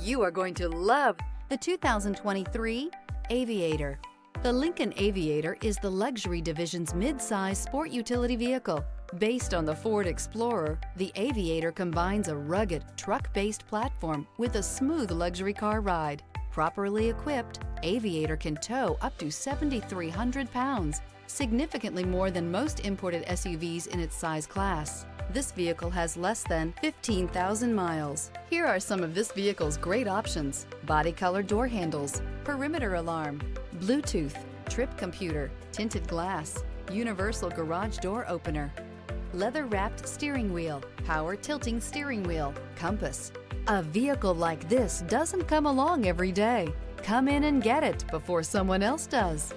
You are going to love the 2023 Aviator. The Lincoln Aviator is the luxury division's mid-size sport utility vehicle. Based on the Ford Explorer, the Aviator combines a rugged, truck-based platform with a smooth luxury car ride. Properly equipped, Aviator can tow up to 7,300 pounds, significantly more than most imported SUVs in its size class. This vehicle has less than 15,000 miles. Here are some of this vehicle's great options: body color door handles, perimeter alarm, Bluetooth, trip computer, tinted glass, universal garage door opener, leather-wrapped steering wheel, power tilting steering wheel, compass. A vehicle like this doesn't come along every day. Come in and get it before someone else does.